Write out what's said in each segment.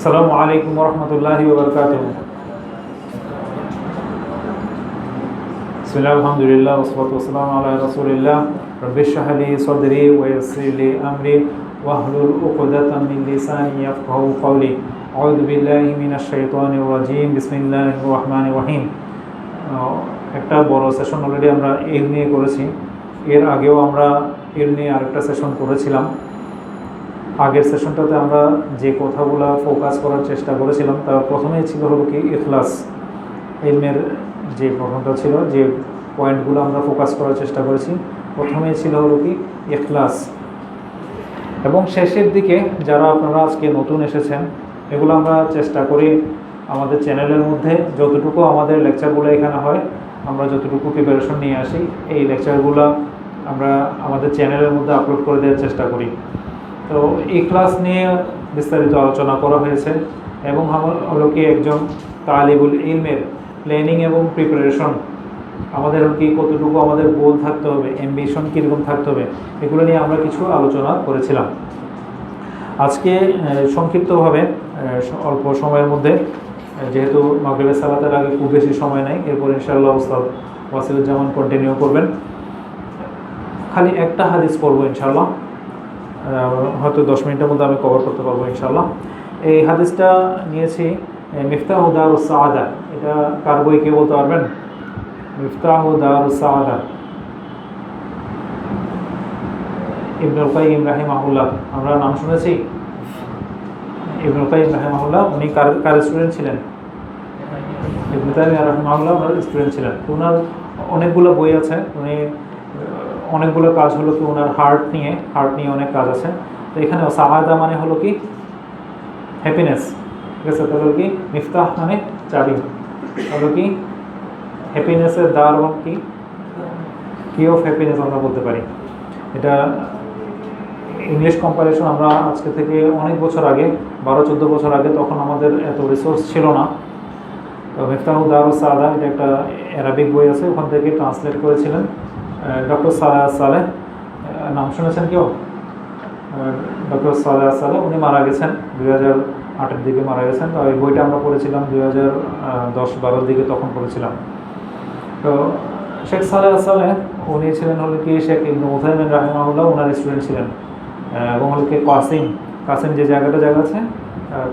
আসসালামু আলাইকুম ওরহমতুল্লাহি ওবরকাতুহু। বিসমিল্লাহির আলহামদুলিল্লাহ ওয়াসসালাতু ওয়াসসালামু আলা রাসূলিল্লাহ রাব্বি ইশরাহ লি সাদরি ওয়া ইয়াসসির লি আমরি ওয়াহলুল উকদাতাম মিন লিসানি ইয়াফকাহু কওলি। আউযু বিল্লাহি মিনাশ শাইতানির রাজীম। বিসমিল্লাহির রহমানির রহিম। একটা বড় সেশন অলরেডি আমরা এর নিয়ে করেছি। এর আগেও আমরা এর নিয়ে আরেকটা সেশন করেছিলাম। আগের সেশনটাতে আমরা যে কথাগুলো ফোকাস করার চেষ্টা করেছিলাম তার প্রথমেই ছিল হলো কি ইখলাস। ইলমের যে প্রথমটা ছিল, যে পয়েন্টগুলো আমরা ফোকাস করার চেষ্টা করেছি, প্রথমেই ছিল হলো কি ইখলাস। এবং শেষের দিকে যারা আপনারা আজকে নতুন এসেছেন, এগুলো আমরা চেষ্টা করি আমাদের চ্যানেলের মধ্যে যতটুকু আমাদের লেকচারগুলো এখানে হয়, আমরা যতটুকু প্রিপারেশন নিয়ে আসি, এই লেকচারগুলো আমরা আমাদের চ্যানেলের মধ্যে আপলোড করে দেওয়ার চেষ্টা করি। তো এই ক্লাস নিয়ে বিস্তারিত আলোচনা করা হয়েছে এবং হলো কি একজন তালিবুল ইলমের প্ল্যানিং এবং প্রিপারেশন, আমাদের কি কতটুকু আমাদের গোল থাকতে হবে, অ্যাম্বিশন কীরকম থাকতে হবে, এগুলো নিয়ে আমরা কিছু আলোচনা করেছিলাম। আজকে সংক্ষিপ্তভাবে অল্প সময়ের মধ্যে, যেহেতু মাগরিবের সালাতের আগে খুব বেশি সময় নেই, এরপর ইনশাআল্লাহ উস্তাদ ওয়াসিলুজ্জামান কন্টিনিউ করবেন। খালি একটা হাদিস পড়বো ইনশাআল্লাহ, হয়তো 10 মিনিটের মধ্যে আমি কভার করতে পারবো ইনশাআল্লাহ। এই হাদিসটা নিয়েছি মিফতাহু দারুস সাআদা। এটা কার বই কে বলতে পারবেন? মিফতাহু দারুস সাআদা, ইবনুল কাইয়িম রাহিমাহুল্লাহ। আমরা নাম শুনেছি ইবনুল কাইয়িম রাহিমাহুল্লাহ। উনি কার স্টুডেন্ট ছিলেন? ইবনুল কাইয়িম রাহিমাহুল্লাহ ওনার স্টুডেন্ট ছিলেন। ওনার অনেকগুলো বই আছে, উনি অনেকগুলো কাজ হলো কি ওনার হার্ট নিয়ে অনেক কাজ আছে। তো এখানে সাআদা মানে হলো কি হ্যাপিনেস, ঠিক আছে? তাহলে কি মিফতাহ মানে চাবি, হলো কি হ্যাপিনেসের দ্বার, কি অফ হ্যাপিনেস আমরা বলতে পারি। এটা ইংলিশ কম্পারিশন আমরা আজকে থেকে অনেক বছর আগে, 12-14 বছর আগে, তখন আমাদের এত রিসোর্স ছিল না। তো মিফতাহু দারুস সাআদা এটা একটা অ্যারাবিক বই আছে, ওখান থেকে ট্রান্সলেট করেছিলেন ডক্টর সালেহ। নাম শুনেছেন কেউ? ডক্টর সালেহ উনি মারা গেছেন 2008-এর দিকে মারা গেছেন। তো এই বইটা আমরা পড়েছিলাম 2010-12 দিকে, তখন পড়েছিলাম। তো শেখ সালেহ উনি ছিলেন হলো কি শেখ ইবনে উথাইমিন রাহিমাহুল্লাহ, ওনার স্টুডেন্ট ছিলেন। এবং হলো কি কাসিম যে জায়গা আছে,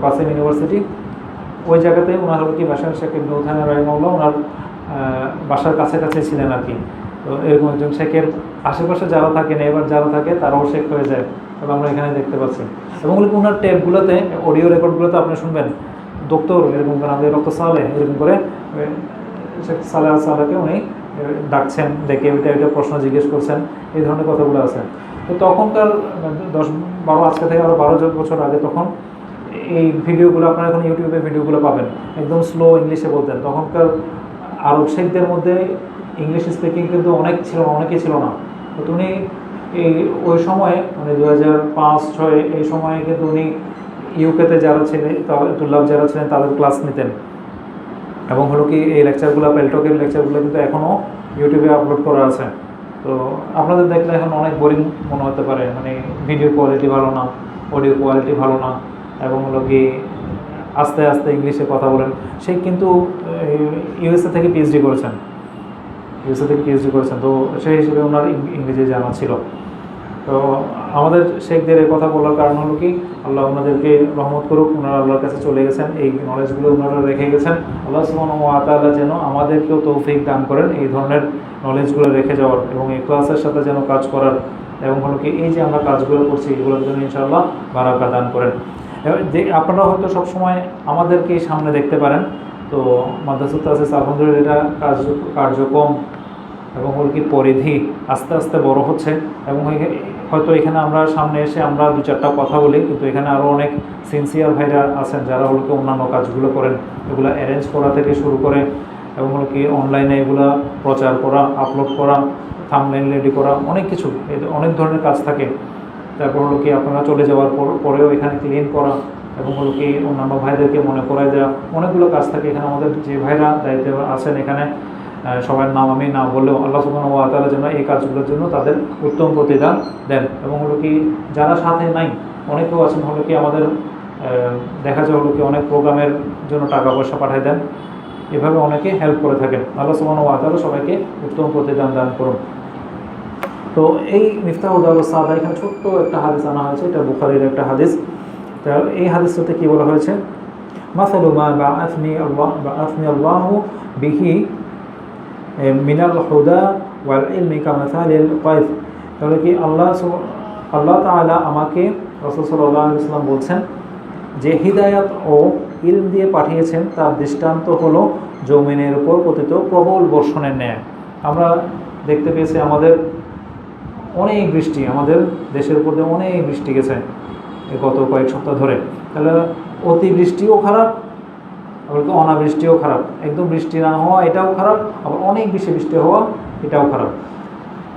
কাসিম ইউনিভার্সিটি, ওই জায়গাতে ওনার হলো কি বাসার শেখ ইবনে উথাইমিন রাহিমাহুল্লাহ ওনার বাসার কাছে ছিলেন আর কি। তো এরকম একজন শেখের আশেপাশে যারা থাকে, নেইবার যারা থাকে, তারাও শেখ হয়ে যায়, এবং আমরা এখানে দেখতে পাচ্ছি। এবং ওনার টেপগুলোতে, অডিও রেকর্ডগুলোতে আপনি শুনবেন ডক্টর এরকম করে, আমাদের ডক্টর সালেহ এরকম করে শেখ সালেহকে উনি ডাকছেন, ডেকে এটা প্রশ্ন জিজ্ঞেস করছেন, এই ধরনের কথাগুলো আছে। তো তখনকার 10-12, আজকে থেকে আরও 12 বছর আগে, তখন এই ভিডিওগুলো আপনারা এখন ইউটিউবে ভিডিওগুলো পাবেন, একদম স্লো ইংলিশে বলতেন। তখনকার আরব শেখদের মধ্যে ইংলিশ স্পিকিং কিন্তু অনেকেই ছিল না। তো উনি ওই সময়ে মানে 2005-06 এই সময়ে কিন্তু উনি ইউকেতে যারা ছিলেন, তুল্লাভ যারা ছিলেন, তাদের ক্লাস নিতেন। এবং হলো কি এই লেকচারগুলো, পেলটকের লেকচারগুলো কিন্তু এখনও ইউটিউবে আপলোড করা আছে। তো আপনাদের দেখলে এখন অনেক বোরিং মনে হতে পারে, মানে ভিডিও কোয়ালিটি ভালো না, অডিও কোয়ালিটি ভালো না, এবং হলো কি আস্তে আস্তে ইংলিশে কথা বলেন। সে কিন্তু ইউএসএ থেকে পিএইচডি করেছেন, তো সেই হিসেবে ওনার ইংরেজি জানা ছিল। তো আমাদের শেখদের এই কথা বলার কারণ হলো কি, আল্লাহ ওনাদেরকে রহমত করুক, ওনারা আল্লাহর কাছে চলে গেছেন, এই নলেজগুলো ওনারা রেখে গেছেন। আল্লাহ সুবহানাহু ওয়া তাআলা যেন আমাদেরকেও তৌফিক দান করেন এই ধরনের নলেজগুলো রেখে যাওয়ার, এবং এই ক্লাসের সাথে যেন কাজ করার, এবং হলো কি এই যে আমরা কাজগুলো করছি এগুলোর জন্য ইনশাআল্লাহ বারাকা দান করেন। আপনারা হয়তো সবসময় আমাদেরকে সামনে দেখতে পারেন। তো মাদ্রাসাত তাসিস আলহামদুলিল্লাহ এটা কার্যক্রম এবং হল কি পরিধি আস্তে আস্তে বড় হচ্ছে, এবং হয়তো এখানে আমরা সামনে এসে আমরা 2-4টা কথা বলি, কিন্তু এখানে আরও অনেক সিনসিয়ার ভাইরা আছেন যারা হলো কি অন্যান্য কাজগুলো করেন, এগুলো অ্যারেঞ্জ করা থেকে শুরু করে, এবং হলো কি অনলাইনে এগুলা প্রচার করা, আপলোড করা, থাম্বনেইল রেডি করা, অনেক কিছু, অনেক ধরনের কাজ থাকে। তারপর হলো কি আপনারা চলে যাওয়ার পরেও এখানে ক্লিন করা, এবং হলো কি অন্যান্য ভাইদেরকে মনে করায় দেওয়া, অনেকগুলো কাজ থাকে এখানে। আমাদের যে ভাইরা দায়িত্বে আছেন এখানে, সবার নাম আমি না বললেও আল্লাহ সুবহানাহু ওয়া তাআলা যেন এই কাজগুলোর জন্য তাদের উত্তম প্রতিদান দেন। এবং হলো কি যারা সাথে নাই, অনেকেও আছেন হলো কি আমাদের দেখা যায় হলো কি অনেক প্রোগ্রামের জন্য টাকা পয়সা পাঠিয়ে দেন, এভাবে অনেকে হেল্প করে থাকেন। আল্লাহ সুবহানাহু ওয়া তাআলা সবাইকে উত্তম প্রতিদান দান করুন। তো এই মিফতাহুদ দারুস সাআদা, এখানে ছোট্ট একটা হাদিস আনা হয়েছে, এটা বুখারীর একটা হাদিস। তা এই হাদিসটাতে কী বলা হয়েছে, মাসালু মা বাআসনি আল্লাহু বিহি মিনাল হুদা ওয়াল ইলমি কামাসালিল গায়থ। তাহলে কি আল্লাহ তাআলা আমাকে, রাসূল সাল্লাল্লাহু আলাইহি ওয়াসাল্লাম বলছেন যে হিদায়াত ও ইলম দিয়ে পাঠিয়েছেন, তার দৃষ্টান্ত হলো জমিনের উপর পতিত প্রবল বর্ষণের ন্যায়। আমরা দেখতে পেয়েছি আমাদের অনেক বৃষ্টি, আমাদের দেশের উপর দিয়ে অনেক বৃষ্টি গেছে গত কয়েক সপ্তাহ ধরে। তাহলে অতিবৃষ্টিও খারাপ, আবার অনাবৃষ্টিও খারাপ, একদম বৃষ্টি না হওয়া এটাও খারাপ, আবার অনেক বেশি বৃষ্টি হওয়া এটাও খারাপ।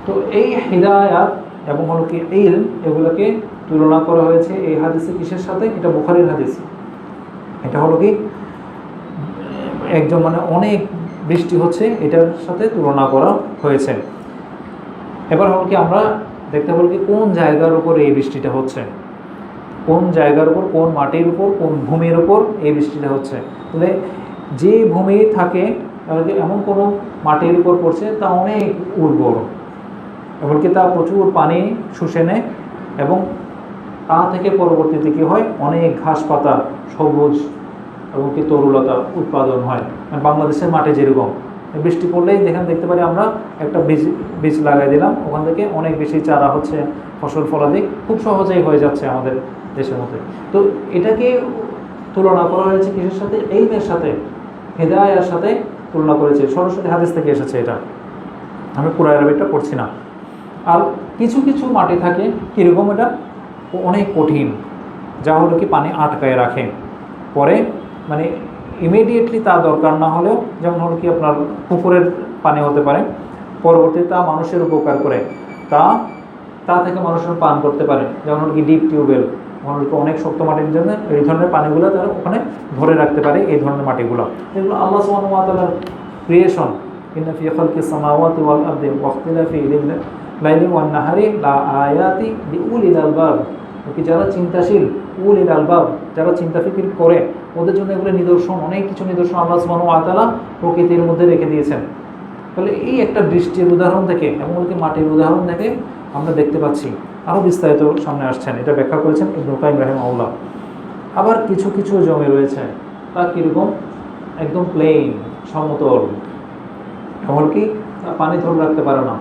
তো এই হিদায়াত এবং হলো কি ইলম, এগুলোকে তুলনা করা হয়েছে এই হাদিসে কিসের সাথে, এটা বুখারীর হাদিস। এটা হলো কি একজন মানে অনেক বৃষ্টি হচ্ছে এটার সাথে তুলনা করা হয়েছে। এবার হলো কি আমরা দেখতে পাবো কি কোন জায়গার উপর এই বৃষ্টিটা হচ্ছে, কোন জায়গার উপর, কোন মাটির উপর, কোন ভূমির উপর এই বৃষ্টিটা হচ্ছে। তাহলে যে ভূমি থাকে, তাহলে এমন কোনো মাটির উপর পড়ছে তা অনেক উর্বর, এমনকি তা প্রচুর পানি শুষে নেয় এবং তা থেকে পরবর্তীতে কী হয়, অনেক ঘাস পাতা, সবুজ এবং কি তরুলতা উৎপাদন হয়। মানে বাংলাদেশের মাঠে যেরকম বৃষ্টি পড়লেই দেখতে পারি আমরা একটা বীজ লাগাই দিলাম, ওখান থেকে অনেক বেশি চারা হচ্ছে, ফসল ফলাদি খুব সহজেই হয়ে যাচ্ছে আমাদের দেশের মধ্যে। তো এটাকে তুলনা করা হয়েছে কিসের সাথে, ইলমের সাথে, হিদায়ার সাথে তুলনা করেছে। সরাসরি হাদিস থেকে এসেছে এটা, আমি পুরো আরবিটা পড়ছি না। আর কিছু কিছু মাটি থাকে কীরকম, এটা অনেক কঠিন, যা হলো কি পানি আটকায় রাখে, পরে মানে ইমিডিয়েটলি তা দরকার না হলেও, যেমন হলো কি আপনার পুকুরের পানি হতে পারে, পরবর্তীতে তা মানুষের উপকার করে, তা থেকে মানুষের পান করতে পারে। যেমন হলো কি ডিপ টিউবওয়েল, অনেক শক্ত মাটির জন্য এই ধরনের পানিগুলো তারা ওখানে ধরে রাখতে পারে, এই ধরনের মাটিগুলো। এগুলো আল্লাহ সুবহানাহু ওয়া তাআলার ক্রিয়েশন। ইন্না ফি খালকিস সামাওয়াতি ওয়াল আরদি ওয়া ইখতিলাফি লাইলি ওয়ান নাহারি লা আয়াতি লিউলিল আলবাব। কি যারা চিন্তাশীল, উলিল আলবাব, যারা চিন্তা ফিকির করে, ওদের জন্য এগুলো নিদর্শন, অনেক কিছু নিদর্শন আল্লাহ সুবহানাহু ওয়া তাআলা প্রকৃতির মধ্যে রেখে দিয়েছেন। তাহলে এই একটা বৃষ্টির উদাহরণ থেকে এবং মাটির উদাহরণ থেকে আমরা দেখতে পাচ্ছি। আরও বিস্তারিত সামনে আসছেন, এটা ব্যাখ্যা করেছেন ইবনুল কাইয়িম রাহিমাহুল্লাহ। আবার কিছু কিছু জমি রয়েছে তা কীরকম, একদম প্লেন, সমতল, এমনকি পানি ধরে রাখতে পারে না,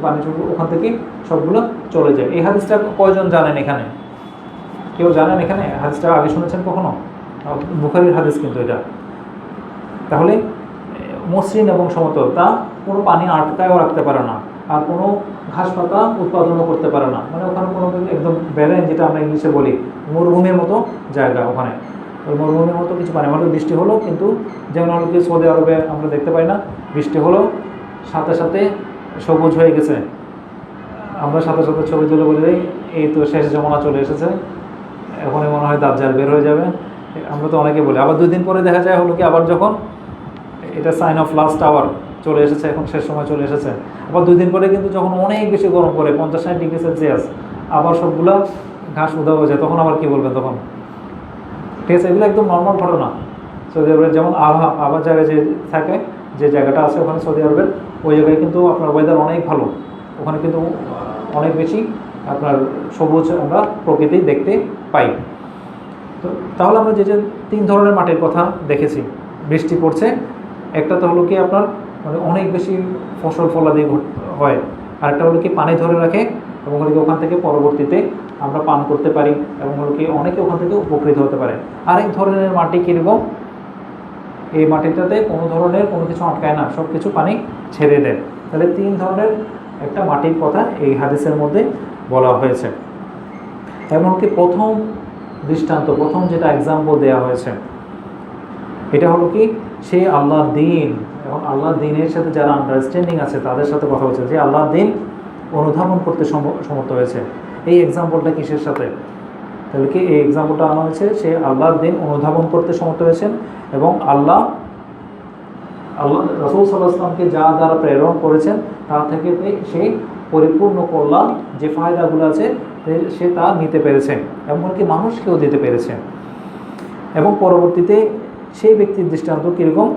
পানি ওখান থেকে সবগুলো চলে যায়। এই হাদিসটা কয়জন জানেন এখানে? কেউ জানেন এখানে? হাদিসটা আগে শুনেছেন কখনো? বুখারীর হাদিস কিন্তু এটা। তাহলে মসৃণ এবং সমতল, তা কোনো পানি আটকায়ও রাখতে পারে না, আর কোনো ঘাস পাতা উৎপাদনও করতে পারে না। মানে ওখানে কোনো একদম ব্যারেন, যেটা আমরা ইংলিশে বলি মরুভূমির মতো জায়গা। ওখানে ওই মরুভূমির মতো কিছু পানি, মানে বৃষ্টি হলো, কিন্তু যেমন হলো কি সৌদি আরবে আমরা দেখতে পাই না, বৃষ্টি হলো সাথে সাথে সবুজ হয়ে গেছে, আমরা সাথে সাথে ছবি তুলে বলে দিই এই তো শেষ জমানা চলে এসেছে, এখনই মনে হয় দাজ্জাল বের হয়ে যাবে, আমরা তো অনেকে বলি। আবার 2 দিন পরে দেখা যায় হলো কি আবার যখন এটা সাইন অফ লাস্ট আওয়ার চলে এসেছে, এখন শেষ সময় চলে এসেছে। আবার 2 দিন পরে কিন্তু যখন অনেক বেশি গরম পড়ে, 50-60 ডিগ্রি সেলসিয়াস, আবার সবগুলা ঘাস উদা হয়ে যায়, তখন আবার কী বলবেন তখন? ঠিক আছে, এগুলো একদম নর্মাল ঘটনা। সৌদি আরবের যেমন আবহাওয়া জায়গায় যে থাকে, যে জায়গাটা আছে ওখানে সৌদি আরবের, ওই জায়গায় কিন্তু আপনার ওয়েদার অনেক ভালো, ওখানে কিন্তু অনেক বেশি আপনার সবুজ আমরা প্রকৃতি দেখতে পাই। তো তাহলে আমরা যে 3 ধরনের মাটির কথা দেখেছি, বৃষ্টি পড়ছে, একটা তো হলো কি আপনার মানে অনেক বেশি ফসল ফলাদি হয়, আরেকটা হলো কি পানি ধরে রাখে এবং হলো কি ওখান থেকে পরবর্তীতে আমরা পান করতে পারি এবং হলো কি অনেকে ওখান থেকে উপকৃত হতে পারে। আরেক ধরনের মাটি কীরকম, এই মাটিটাতে কোনো ধরনের কোনো কিছু আটকায় না, সব কিছু পানি ছেড়ে দেয়। তাহলে 3 ধরনের একটা মাটির কথা এই হাদিসের মধ্যে বলা হয়েছে। এমনকি প্রথম দৃষ্টান্ত, প্রথম যেটা এক্সাম্পল দেওয়া হয়েছে, এটা হলো কি সে আল্লাহর দিন এবং আল্লাহর দিনের সাথে যারা আন্ডারস্ট্যান্ডিং আছে তাদের সাথে কথা বলছে, যে আল্লাহর দিন অনুধাবন করতে সমর্থ হয়েছে। এই এক্সাম্পলটা কিসের সাথে? তাহলে কি এই এক্সাম্পলটা আনা হয়েছে, সে আল্লাহর দিন অনুধাবন করতে সমর্থ হয়েছেন এবং আল্লাহ রাসূল সাল্লাল্লাহু আলাইহি ওয়াসাল্লামকে যা দ্বারা প্রেরণ করেছেন তা থেকে সেই পরিপূর্ণ কল্যাণ, যে ফায়দাগুলো আছে সে তা নিতে পেরেছে, এমনকি মানুষকেও দিতে পেরেছে। এবং পরবর্তীতে সেই ব্যক্তির দৃষ্টান্ত কীরকম,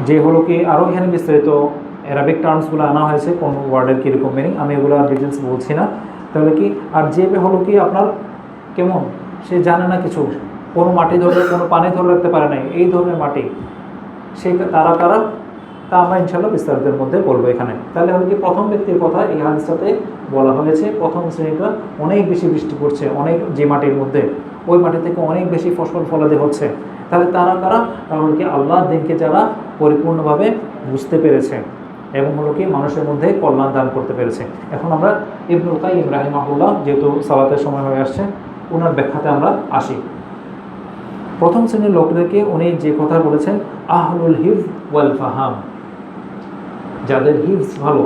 যে হলো কি আরও এখানে বিস্তারিত অ্যারাবিক টার্মসগুলো আনা হয়েছে, কোন ওয়ার্ডের কীরকম মিনিং, আমি এগুলো আর ডিটেলস বলছি না। তাহলে কি আর যে হলো কি আপনার কেমন, সে জানে না কিছু, কোনো মাটি ধরে কোনো পানি ধরে রাখতে পারে নাই, এই ধরনের মাটি, সে তারা কারা, তা আমরা ইনশাল্লাহ বিস্তারিতের মধ্যে বলবো এখানে। তাহলে হলো কি প্রথম ব্যক্তির কথা এই হাদিসটাতে বলা হয়েছে, প্রথম শ্রেণীটা অনেক বেশি বৃষ্টি পড়ছে, অনেক যে মাটির মধ্যে, ওই মাটি থেকে অনেক বেশি ফসল ফলাতে হচ্ছে। তাহলে তারা কারা, তাহলে কি আল্লাহর দিনকে যারা পরিপূর্ণভাবে বুঝতে পেরেছে এবং হলো কি মানুষের মধ্যে কল্যাণ দান করতে পেরেছে। এখন আমরা ইবনুল কাইয়িম রাহিমাহুল্লাহ, যেহেতু সালাতের সময় হয়ে আসছে, ওনার ব্যাখ্যাতে আমরা আসি। প্রথম শ্রেণীর লোকদেরকে উনি যে কথা বলেছেন, আহলুল হিফজ ওয়াল ফাহাম, যাদের হিফজ ভালো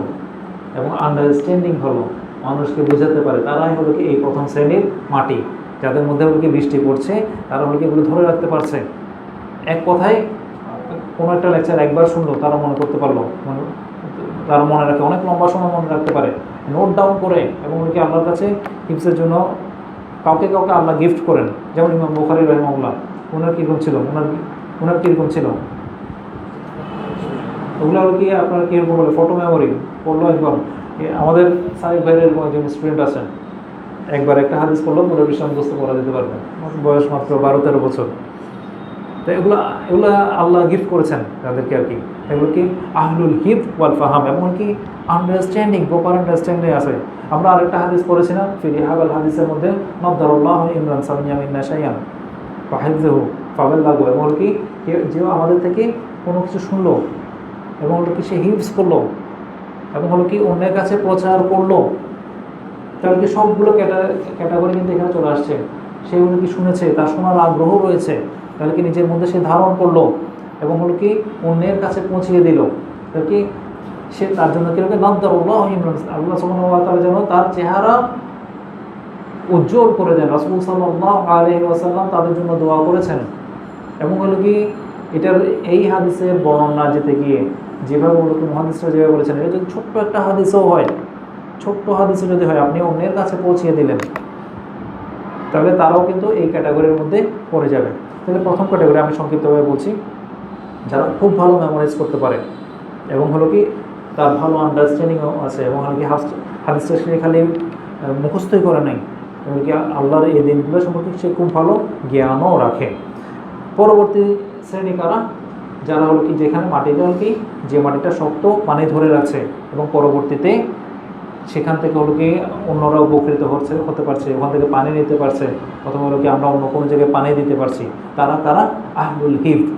এবং আন্ডারস্ট্যান্ডিং ভালো, মানুষকে বোঝাতে পারে, তারাই হলো কি এই প্রথম শ্রেণীর মাটি, যাদের মধ্যে হলো কি বৃষ্টি পড়ছে, তারা হলো কি এগুলো ধরে রাখতে পারছে। এক কথায় কোনো একটা লেকচার একবার শুনলো, তারা মনে করতে পারলো, তারা মনে রাখে, অনেক লম্বা সময় মনে রাখতে পারে, নোট ডাউন করে, এবং হলো কি আল্লাহর কাছে হিফজের জন্য কাউকে কাউকে আল্লাহ গিফট করেন। যেমন ইমাম বুখারী রাহিমাহুল্লাহ, ওনার কীরকম ছিল, ওনার কীরকম ছিল, ওগুলো হলো কি আপনার কীরকম বলে, ফটো মেমোরি পড়লো একবার। আমাদের সাহেব ভাইয়ের একজন স্টুডেন্ট আছেন, একবার একটা হাদিস পড়লো, পুরো বিষয় মুখস্থ করা যেতে পারবে, বয়স মাত্র 12-13 বছর। তো এগুলো আল্লাহ গিফট করেছেন তাদেরকে আর কি। এগুলো কি আহলুল হিফজ ওয়াল ফাহাম, এমনকি আন্ডারস্ট্যান্ডিং, প্রপার আন্ডারস্ট্যান্ডিং আছে। আমরা আরেকটা হাদিস পড়েছি না, ফিরিহাবাল হাদিসের মধ্যে, নদ্দারুল্লাহ ইমরান সামিয়া মিন্না শাইয়ান ফাহিফযুহু ফাবাল্লাগু, এবং কি যে আমাদের থেকে কোনো কিছু শুনলো এবং হলো কি সে হিফজ করলো এবং হলো কি অন্যের কাছে প্রচার করলো, তাহলে কি সবগুলো ক্যাটাগরি কিন্তু এখানে চলে আসছে। সে হলো কি শুনেছে, তার শোনার আগ্রহ রয়েছে, তাহলে কি নিজের মধ্যে সে ধারণ করলো এবং হলো কি অন্যের কাছে পৌঁছিয়ে দিল, তাহলে কি সে তার জন্য কীরকম নদ্দারুল্লাহ ইমরান, আল্লাহ সুবহানাহু ওয়া তাআলা যেন তার চেহারা উজ্জ্বল করে দেন। রাসূল সাল্লাল্লাহু আলাইহি ওয়াসাল্লাম তাদের জন্য দোয়া করেছেন। এবং হলো কি এটার এই হাদিসের বর্ণনা যেতে গিয়ে যেভাবে হলো কি মুহাদ্দিসরা যেভাবে বলেছেন, এটা যদি ছোট্ট একটা হাদিসও হয়, ছোট্ট হাদিসও যদি হয়, আপনি অন্যের কাছে পৌঁছিয়ে দিলেন, তাহলে তারাও কিন্তু এই ক্যাটাগরির মধ্যে পড়ে যাবে। তাহলে প্রথম ক্যাটাগরি আমি সংক্ষিপ্তভাবে বলছি, যারা খুব ভালো মেমোরাইজ করতে পারে এবং হলো কি তার ভালো আন্ডারস্ট্যান্ডিংও আছে, এবং হলো কি হাদিসটা সে খালি মুখস্থই করে নাই, এবং কি আল্লাহর এই দিনগুলো সম্পর্কে সে খুব ভালো জ্ঞানও রাখে। পরবর্তী শ্রেণী কারা, যারা হলো কি যেখানে মাটিটা হলো কি যে মাটিটা শক্ত, পানি ধরে রাখছে এবং পরবর্তীতে সেখান থেকে হলো কি অন্যরা উপকৃত হতে পারছে, ওখান থেকে পানি নিতে পারছে, অথবা হলো কি আমরা অন্য কোনো জায়গায় পানি দিতে পারছি, তারা আহলুল হিফজ।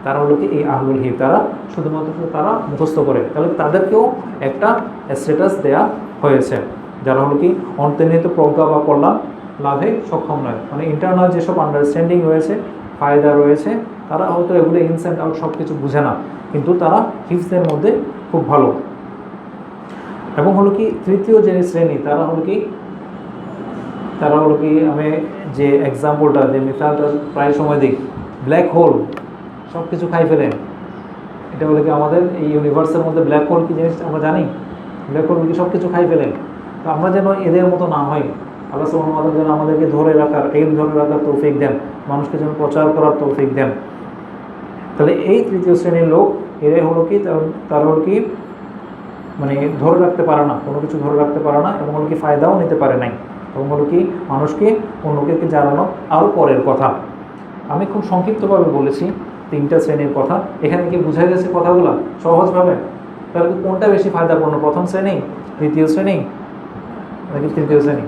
তারা হলো কি এই আহলুল হিফজ, তারা শুধুমাত্র তারা মুখস্থ করে, তাহলে তাদেরকেও একটা স্ট্যাটাস দেয়া হয়েছে, যারা হলো কি অন্তর্নিহিত প্রজ্ঞা বা কল্যাণ লাভে সক্ষম নয়, মানে ইন্টারনাল যেসব আন্ডারস্ট্যান্ডিং রয়েছে, ফায়দা রয়েছে, তারা হয়তো এগুলো ইনস অ্যান্ড আউট সব কিছু বুঝে না, কিন্তু তারা হিফজের মধ্যে খুব ভালো। এবং হলো কি তৃতীয় যে শ্রেণী, তারা হলো কি আমি যে এক্সাম্পলটা, যে মিসালটা প্রায় সময় দিই, ব্ল্যাক হোল সব কিছু খাই ফেলে। এটা হলো কি আমাদের এই ইউনিভার্সের মধ্যে ব্ল্যাক হোল কি জিনিস আমরা জানি, ব্ল্যাক হোল কি সব কিছু খাই ফেলে। তো আমরা যেন এদের মতো না হয়, আল্লাহ সুবহানাহু ওয়া তাআলা যেন আমাদেরকে ধরে রাখার তৌফিক দেন, মানুষকে যেন প্রচার করার তৌফিক দেন। তাহলে এই তৃতীয় শ্রেণীর লোক, এরাই হলো কি তারা হলো কি মানে ধরে রাখতে পারে না, কোনো কিছু ধরে রাখতে পারে না, এবং হলো কি ফায়দাও নিতে পারে নাই, এবং হলো কি মানুষকে অন্যকে জানানো আরও পরের কথা। আমি খুব সংক্ষিপ্তভাবে বলেছি তিনটা শ্রেণীর কথা, এখানে কি বোঝা গেছে কথাগুলো সহজভাবে? তাহলে কোনটা বেশি ফায়দাপূর্ণ, প্রথম শ্রেণী, দ্বিতীয় শ্রেণী নাকি তৃতীয় শ্রেণী?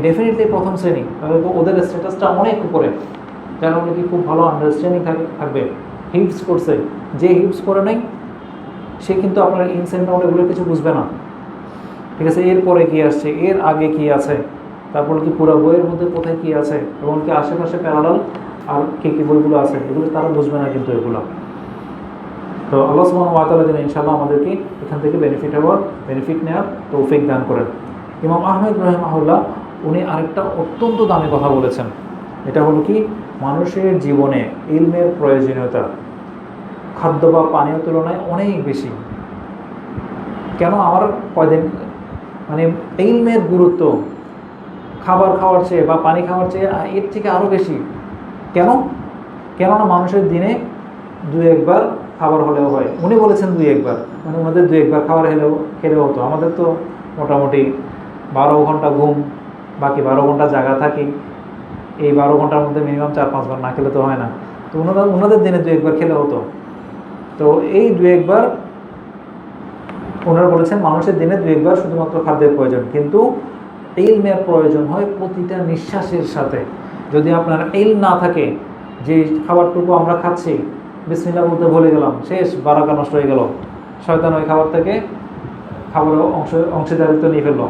ডেফিনেটলি প্রথম শ্রেণী। তাহলে ওদের স্ট্যাটাসটা অনেক উপরে, যারা হলো কি খুব ভালো আন্ডারস্ট্যান্ডিং থাকবে, হিপস করছে। যে হিপস করে নাই সে কিন্তু আপনার ইনস অ্যান্ড আউট এগুলো কিছু বুঝবে না, ঠিক আছে? এরপরে কী আসছে, এর আগে কি আছে, তারপর কি পুরো বইয়ের মধ্যে কোথায় কী আছে, এবং কি আশেপাশে প্যারালাল আর কী কী বইগুলো আছে, এগুলো তারা বুঝবে না কিন্তু এগুলো। তো আল্লাহ সুবহানাহু ওয়া তাআলা যেন ইনশাআল্লাহ আমাদেরকে এখান থেকে বেনিফিট নেওয়ার তৌফিক দান করেন। ইমাম আহমেদ রাহিমাহুল্লাহ উনি আরেকটা অত্যন্ত দামি কথা বলেছেন, এটা হলো কি মানুষের জীবনে ইলমের প্রয়োজনীয়তা খাদ্য বা পানীয় তুলনায় অনেক বেশি। কেন? আমার কয়দিন মানে ইলমের গুরুত্ব খাবার খাওয়ার চেয়ে বা পানি খাওয়ার চেয়ে এর থেকে আরও বেশি। কেন? কেননা মানুষের দিনে 2-1 বার খাবার হলেও হয়। উনি বলেছেন 2-1 বার, মানে ওনাদের 2-1 বার খাবার খেলেও হতো। আমাদের তো মোটামুটি 12 ঘন্টা ঘুম, বাকি 12 ঘন্টা জায়গা থাকি। এই 12 ঘন্টার মধ্যে মিনিমাম 4-5 বার না খেলে তো হয় না। তো ওনাদের দিনে 2-1 বার খেলে হতো। তো এই 2-1 বার ওনারা বলেছেন মানুষের দিনে 2-1 বার শুধুমাত্র খাদ্যের প্রয়োজন, কিন্তু ইলমের প্রয়োজন হয় প্রতিটা নিঃশ্বাসের সাথে। যদি আপনার ইলম না থাকে, যে খাবারটুকু আমরা খাচ্ছি বিসমিল্লাহ বলতে ভুলে গেলাম, শেষ, বারাকা নষ্ট হয়ে গেল, শয়তান ওই খাবার থেকে খাবারের অংশীদারিত্ব নিয়ে ফেললো,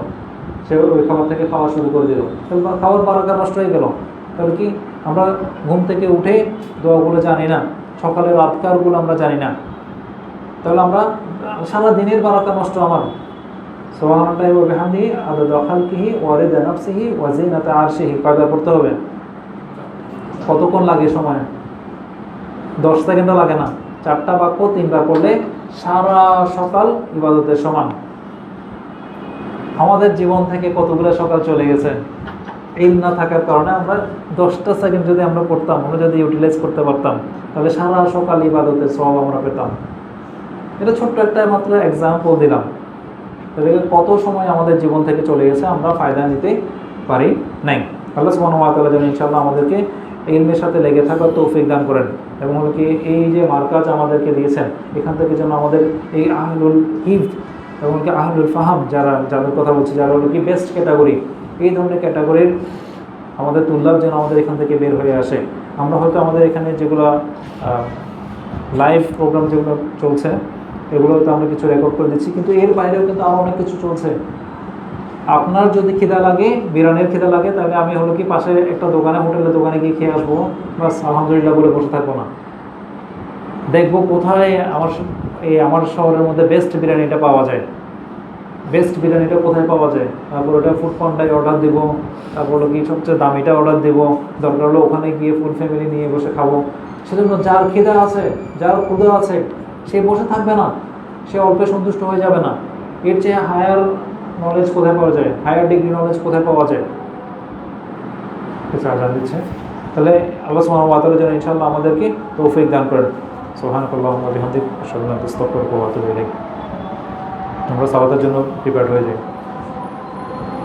সে ওই খাবার থেকে খাওয়া শুরু করে দিল, তাহলে খাবার বারাকা নষ্ট হয়ে গেল। তাহলে কি আমরা ঘুম থেকে উঠে দোয়াগুলো জানি না, সকালের আদকারগুলো আমরা জানি না, তাহলে আমরা সারা দিনের বারাকা নষ্ট আমার। সুবহানাল্লাহি ওয়া বিহামদিহি আদাদা খালকিহি ওয়া রিদা নাফসিহি ওয়া জিনাতা আরশিহি কয়বার পড়তে হবে? কতক্ষণ লাগে সময়? 10 সেকেন্ডও লাগে না। 4টা বাক্য 3 বার পড়লে সারা সকাল ইবাদতের সমান। আমাদের জীবন থেকে কতগুলো সকাল চলে গেছে ইলম না থাকার কারণে। আমরা 10টা সেকেন্ড যদি আমরা পড়তাম, আমরা যদি ইউটিলাইজ করতে পারতাম, তাহলে সারা সকাল ইবাদতের সওয়াব আমরা পেতাম। এটা ছোট্ট একটা মাত্র এক্সাম্পল দিলাম। তাহলে কত সময় আমাদের জীবন থেকে চলে গেছে, আমরা ফায়দা নিতে পারি নাই। আল্লাহ সুবহানাহু ওয়া তাআলা যেন ইনশাআল্লাহ আমাদেরকে ইলমের সাথে লেগে থাকার তৌফিক দান করেন, এবং হলো কি এই যে মার্কাজ আমাদেরকে দিয়েছেন, এখান থেকে যেন আমাদের এই আহলুল হিফজ এবং কি আহলুল ফাহাম, যাদের কথা বলছি, যারা হলো কি বেস্ট ক্যাটাগরি, এই ধরনের ক্যাটাগরির আমাদের তুল্লাব যেন আমাদের এখান থেকে বের হয়ে আসে। আমরা হয়তো আমাদের এখানে যেগুলো লাইভ প্রোগ্রাম যেগুলো চলছে, এগুলো তো আমরা কিছু রেকর্ড করে দিচ্ছি, কিন্তু এর বাইরেও কিন্তু আরও অনেক কিছু চলছে। আপনার যদি খিদা লাগে, বিরিয়ানির খিদা লাগে, তাহলে আমি হলো কি পাশে একটা হোটেলের দোকানে গিয়ে খেয়ে আসবো, বাস আলহামদুলিল্লাহ বলে বসে থাকবো না। দেখবো কোথায় আমার শহরের মধ্যে বেস্ট বিরিয়ানিটা পাওয়া যায়, বেস্ট বিরিয়ানিটা কোথায় পাওয়া যায়, তারপর ওটা ফুড পান্ডায় অর্ডার দিব, তারপর হলো কি সবচেয়ে দামিটা অর্ডার দিব, দরকার হলো ওখানে গিয়ে ফুল ফ্যামিলি নিয়ে বসে খাবো। সেজন্য যার খিদা আছে, যার ক্ষুধা আছে, সে বসে থাকবে না, সে অল্পে সন্তুষ্ট হয়ে যাবে না। এর চেয়ে হায়ার নলেজ কোথায় পাওয়া যায়, হায়ার ডিগ্রি নলেজ কোথায় পাওয়া যায়, জানা দিচ্ছে। তাহলে আল্লাহ সুবহানাহু ওয়া তাআলা যেন ইনশাআল্লাহ আমাদেরকে তৌফিক দান করেন। সুবহানাকাল্লাহুম্মা ওয়া বিহামদিকা আশহাদু আল্লা ইলাহা ইল্লা আনতা আস্তাগফিরুকা ওয়া আতুবু ইলাইক। আমরা সালাতের জন্য প্রিপেয়ার হয়ে যাই।